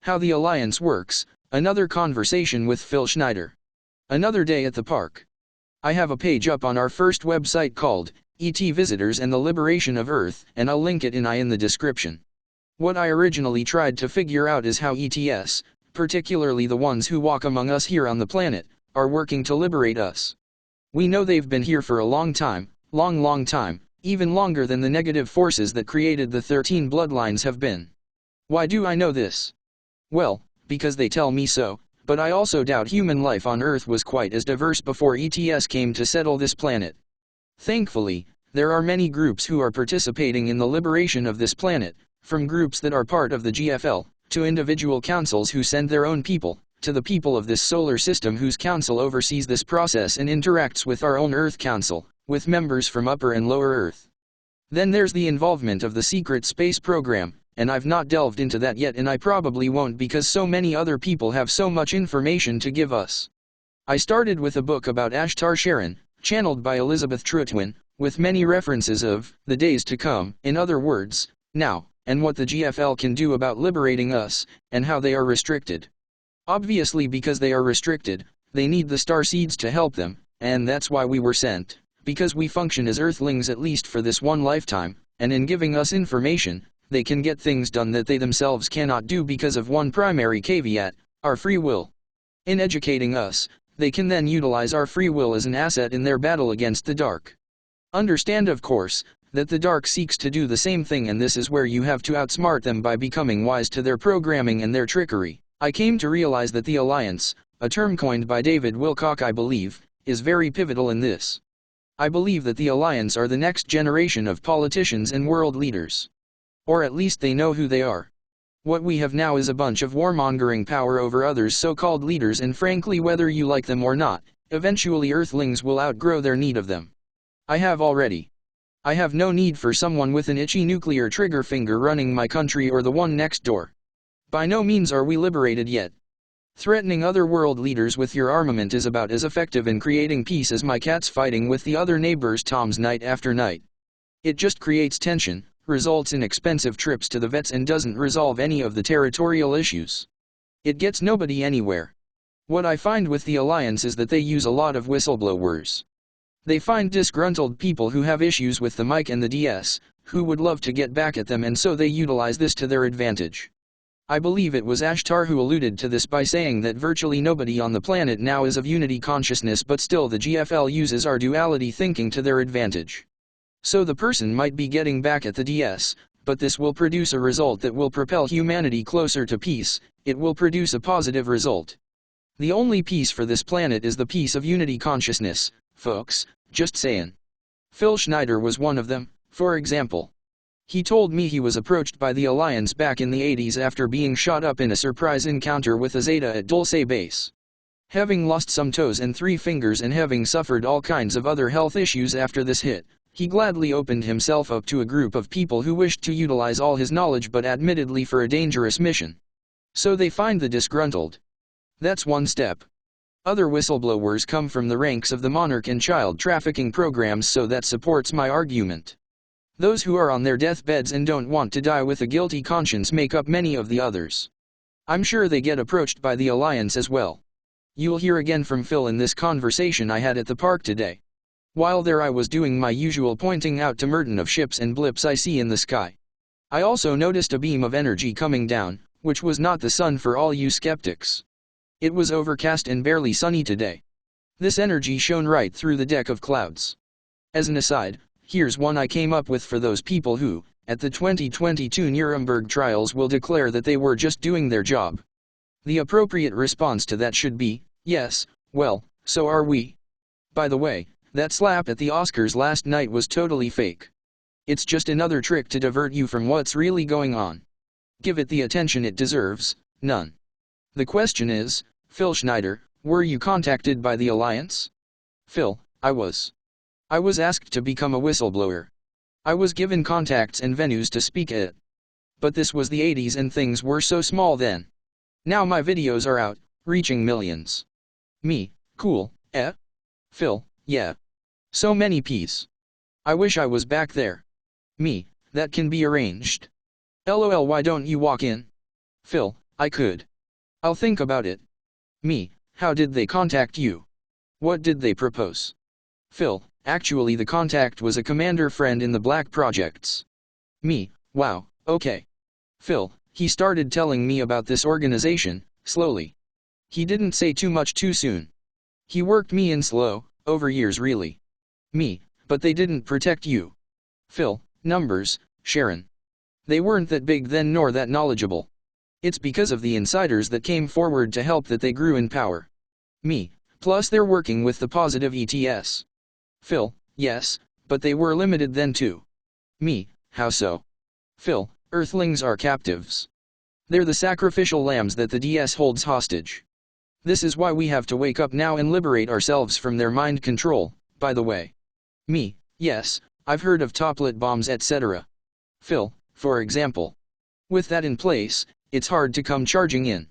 How the Alliance works, another conversation with Phil Schneider. Another day at the park. I have a page up on our first website called ET Visitors and the Liberation of Earth, and I'll link it in the description. What I originally tried to figure out is how ETs, particularly the ones who walk among us here on the planet, are working to liberate us. We know they've been here for a long time, long time, even longer than the negative forces that created the 13 bloodlines have been. Why do I know this? Well, because they tell me so, but I also doubt human life on Earth was quite as diverse before ETs came to settle this planet. Thankfully, there are many groups who are participating in the liberation of this planet, from groups that are part of the GFL, to individual councils who send their own people, to the people of this solar system whose council oversees this process and interacts with our own Earth Council, with members from Upper and Lower Earth. Then there's the involvement of the secret space program, and I've not delved into that yet, and I probably won't because so many other people have so much information to give us. I started with a book about SHARON, channeled by Elizabeth Trutwin, with many references of the days to come, in other words, now, and what the GFL can do about liberating us, and how they are restricted. Obviously, because they are restricted, they need the star seeds to help them, and that's why we were sent, because we function as Earthlings at least for this one lifetime, and in giving us information, they can get things done that they themselves cannot do because of one primary caveat, our free will. In educating us, they can then utilize our free will as an asset in their battle against the dark. Understand, of course, that the dark seeks to do the same thing, and this is where you have to outsmart them by becoming wise to their programming and their trickery. I came to realize that the Alliance, a term coined by David Wilcock I believe, is very pivotal in this. I believe that the Alliance are the next generation of politicians and world leaders. Or at least they know who they are. What we have now is a bunch of warmongering power over others so-called leaders, and frankly, whether you like them or not, eventually Earthlings will outgrow their need of them. I have already. I have no need for someone with an itchy nuclear trigger finger running my country or the one next door. By no means are we liberated yet. Threatening other world leaders with your armament is about as effective in creating peace as my cats fighting with the other neighbor's toms night after night. It just creates tension, results in expensive trips to the vets, and doesn't resolve any of the territorial issues. It gets nobody anywhere. What I find with the Alliance is that they use a lot of whistleblowers. They find disgruntled people who have issues with the mic and the DS, who would love to get back at them, and so they utilize this to their advantage. I believe it was Ashtar who alluded to this by saying that virtually nobody on the planet now is of unity consciousness, but still the GFL uses our duality thinking to their advantage. So the person might be getting back at the DS, but this will produce a result that will propel humanity closer to peace. It will produce a positive result. The only peace for this planet is the peace of unity consciousness, folks, just saying. Phil Schneider was one of them, for example. He told me he was approached by the Alliance back in the 80s after being shot up in a surprise encounter with a Zeta at Dulce Base. Having lost some toes and 3 fingers and having suffered all kinds of other health issues after this hit, he gladly opened himself up to a group of people who wished to utilize all his knowledge, but admittedly for a dangerous mission. So they find the disgruntled. That's one step. Other whistleblowers come from the ranks of the monarch and child trafficking programs, so that supports my argument. Those who are on their deathbeds and don't want to die with a guilty conscience make up many of the others. I'm sure they get approached by the Alliance as well. You'll hear again from Phil in this conversation I had at the park today. While there I was doing my usual pointing out to Merton of ships and blips I see in the sky. I also noticed a beam of energy coming down, which was not the sun for all you skeptics. It was overcast and barely sunny today. This energy shone right through the deck of clouds. As an aside, here's one I came up with for those people who, at the 2022 Nuremberg trials, will declare that they were just doing their job. The appropriate response to that should be, yes, well, so are we. By the way, that slap at the Oscars last night was totally fake. It's just another trick to divert you from what's really going on. Give it the attention it deserves, none. The question is, Phil Schneider, were you contacted by the Alliance? Phil, I was. I was asked to become a whistleblower. I was given contacts and venues to speak at. But this was the 80s and things were so small then. Now my videos are out, reaching millions. Me, cool, eh? Phil, yeah. So many P's. I wish I was back there. Me, that can be arranged. LOL, why don't you walk in? Phil, I could. I'll think about it. Me, how did they contact you? What did they propose? Phil, actually the contact was a commander friend in the Black Projects. Me, wow, okay. Phil, he started telling me about this organization, slowly. He didn't say too much too soon. He worked me in slow, over years really. Me, but they didn't protect you. Phil, numbers, SHARON. They weren't that big then nor that knowledgeable. It's because of the insiders that came forward to help that they grew in power. Me, plus they're working with the positive ETS. Phil, yes, but they were limited then too. Me, how so? Phil, Earthlings are captives. They're the sacrificial lambs that the DS holds hostage. This is why we have to wake up now and liberate ourselves from their mind control, by the way. Me, yes, I've heard of toplet bombs etc. Phil, for example. With that in place, it's hard to come charging in.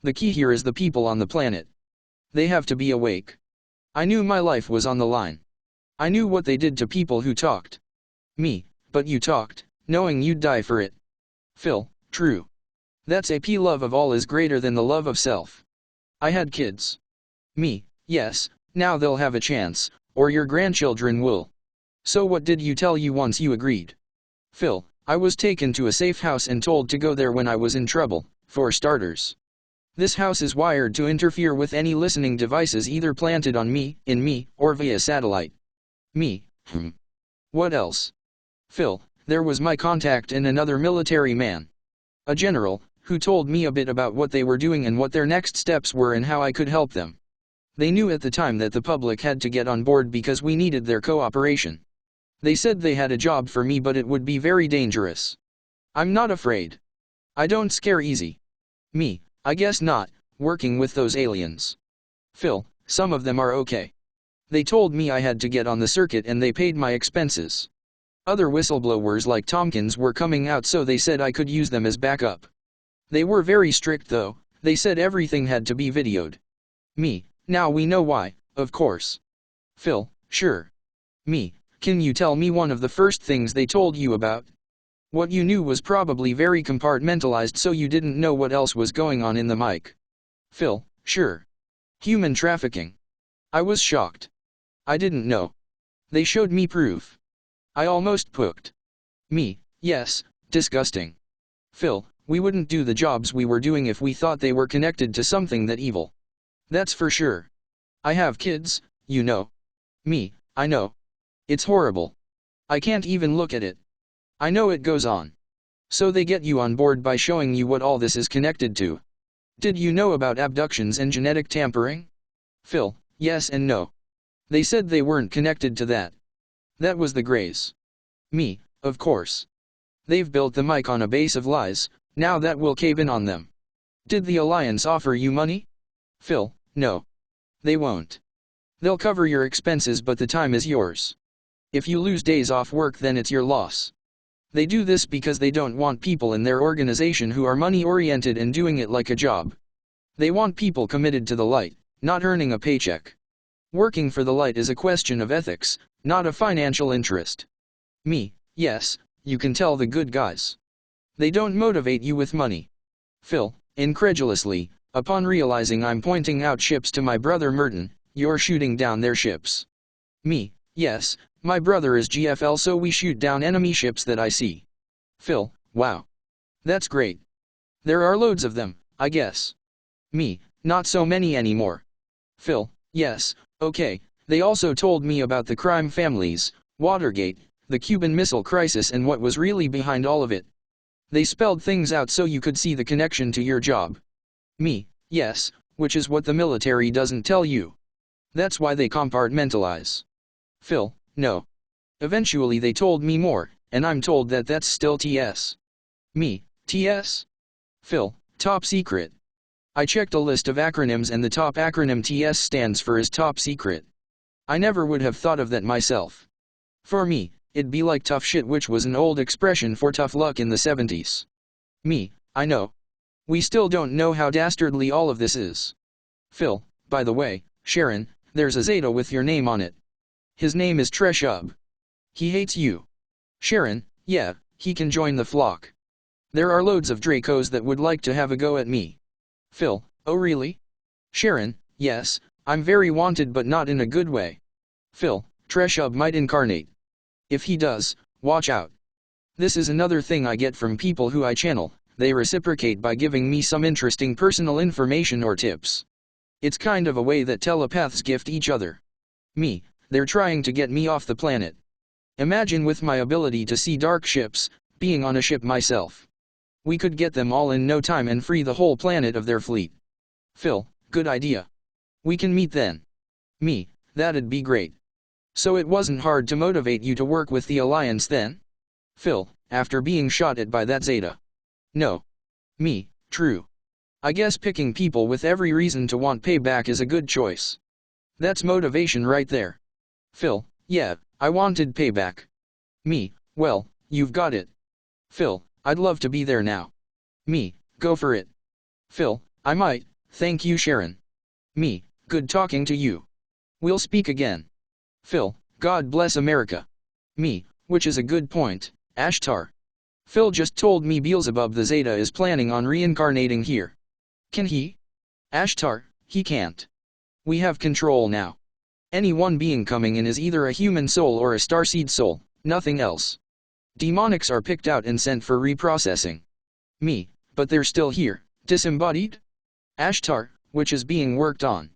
The key here is the people on the planet. They have to be awake. I knew my life was on the line. I knew what they did to people who talked. Me, but you talked, knowing you'd die for it. Phil, true. That's AP love of all is greater than the love of self. I had kids. Me, yes, now they'll have a chance, or your grandchildren will. So what did you tell you once you agreed? Phil, I was taken to a safe house and told to go there when I was in trouble, for starters. This house is wired to interfere with any listening devices either planted on me, in me, or via satellite. Me, What else? Phil, there was my contact and another military man. A general, who told me a bit about what they were doing and what their next steps were and how I could help them. They knew at the time that the public had to get on board because we needed their cooperation. They said they had a job for me but it would be very dangerous. I'm not afraid. I don't scare easy. Me, I guess not, working with those aliens. Phil, some of them are okay. They told me I had to get on the circuit and they paid my expenses. Other whistleblowers like Tompkins were coming out so they said I could use them as backup. They were very strict though, they said everything had to be videoed. Me, now we know why, of course. Phil, sure. Me, can you tell me one of the first things they told you about? What you knew was probably very compartmentalized so you didn't know what else was going on in the mic. Phil, sure. Human trafficking. I was shocked. I didn't know. They showed me proof. I almost puked. Me, yes, disgusting. Phil, we wouldn't do the jobs we were doing if we thought they were connected to something that evil. That's for sure. I have kids, you know. Me, I know. It's horrible. I can't even look at it. I know it goes on. So they get you on board by showing you what all this is connected to. Did you know about abductions and genetic tampering? Phil, yes and no. They said they weren't connected to that. That was the Greys. Me, of course. They've built the mic on a base of lies, now that will cave in on them. Did the Alliance offer you money? Phil, no. They won't. They'll cover your expenses but the time is yours. If you lose days off work then it's your loss. They do this because they don't want people in their organization who are money-oriented and doing it like a job. They want people committed to the light, not earning a paycheck. Working for the light is a question of ethics, not a financial interest. Me, yes, you can tell the good guys. They don't motivate you with money. Phil, incredulously, upon realizing I'm pointing out ships to my brother Merton, you're shooting down their ships. Me, yes, my brother is GFL so we shoot down enemy ships that I see. Phil, wow. That's great. There are loads of them, I guess. Me, not so many anymore. Phil, yes, okay, they also told me about the crime families, Watergate, the Cuban Missile Crisis and what was really behind all of it. They spelled things out so you could see the connection to your job. Me, yes, which is what the military doesn't tell you. That's why they compartmentalize. Phil, no. Eventually they told me more, and I'm told that that's still TS. Me, TS? Phil, top secret. I checked a list of acronyms and the top acronym TS stands for is top secret. I never would have thought of that myself. For me, it'd be like tough shit which was an old expression for tough luck in the 70s. Me, I know. We still don't know how dastardly all of this is. Phil, by the way, SHARON, there's a Zeta with your name on it. His name is Treshub. He hates you. SHARON, yeah, he can join the flock. There are loads of Dracos that would like to have a go at me. Phil, oh really? Sharon, yes, I'm very wanted but not in a good way. Phil, Treshub might incarnate. If he does, watch out. This is another thing I get from people who I channel, they reciprocate by giving me some interesting personal information or tips. It's kind of a way that telepaths gift each other. Me, they're trying to get me off the planet. Imagine with my ability to see dark ships, being on a ship myself. We could get them all in no time and free the whole planet of their fleet. Phil, good idea. We can meet then. Me, that'd be great. So it wasn't hard to motivate you to work with the Alliance then? Phil, after being shot at by that Zeta. No. Me, true. I guess picking people with every reason to want payback is a good choice. That's motivation right there. Phil, yeah, I wanted payback. Me, well, you've got it. Phil, I'd love to be there now. Me, go for it. Phil, I might, thank you Sharon. Me, good talking to you. We'll speak again. Phil, God bless America. Me, which is a good point, Ashtar. Phil just told me Beelzebub the Zeta is planning on reincarnating here. Can he? Ashtar, he can't. We have control now. Any one being coming in is either a human soul or a starseed soul, nothing else. Demonics are picked out and sent for reprocessing. Me, but they're still here, disembodied? Ashtar, which is being worked on.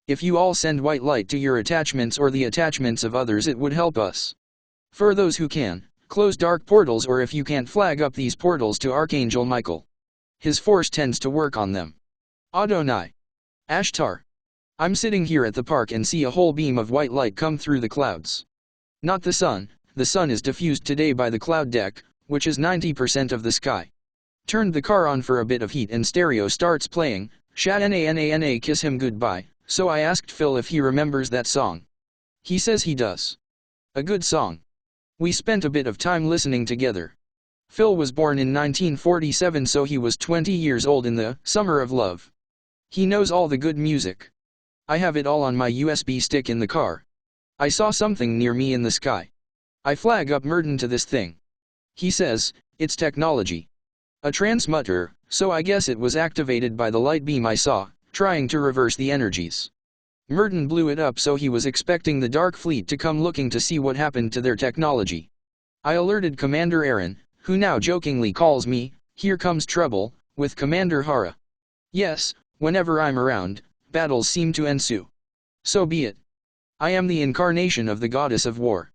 If you all send white light to your attachments or the attachments of others, it would help us. For those who can, close dark portals, or if you can't, flag up these portals to Archangel Michael. His force tends to work on them. Adonai. Ashtar. I'm sitting here at the park and see a whole beam of white light come through the clouds. Not the sun is diffused today by the cloud deck, which is 90% of the sky. Turned the car on for a bit of heat and stereo starts playing, Sha-na-na-na-na Kiss Him Goodbye, so I asked Phil if he remembers that song. He says he does. A good song. We spent a bit of time listening together. Phil was born in 1947, so he was 20 years old in the Summer of Love. He knows all the good music. I have it all on my USB stick in the car. I saw something near me in the sky. I flag up Merton to this thing. He says, it's technology. A transmutter, so I guess it was activated by the light beam I saw, trying to reverse the energies. Merton blew it up, so he was expecting the Dark Fleet to come looking to see what happened to their technology. I alerted Commander Aaron, who now jokingly calls me, Here Comes Trouble, with Commander Hara. Yes, whenever I'm around, battles seem to ensue. So be it. I am the incarnation of the goddess of war.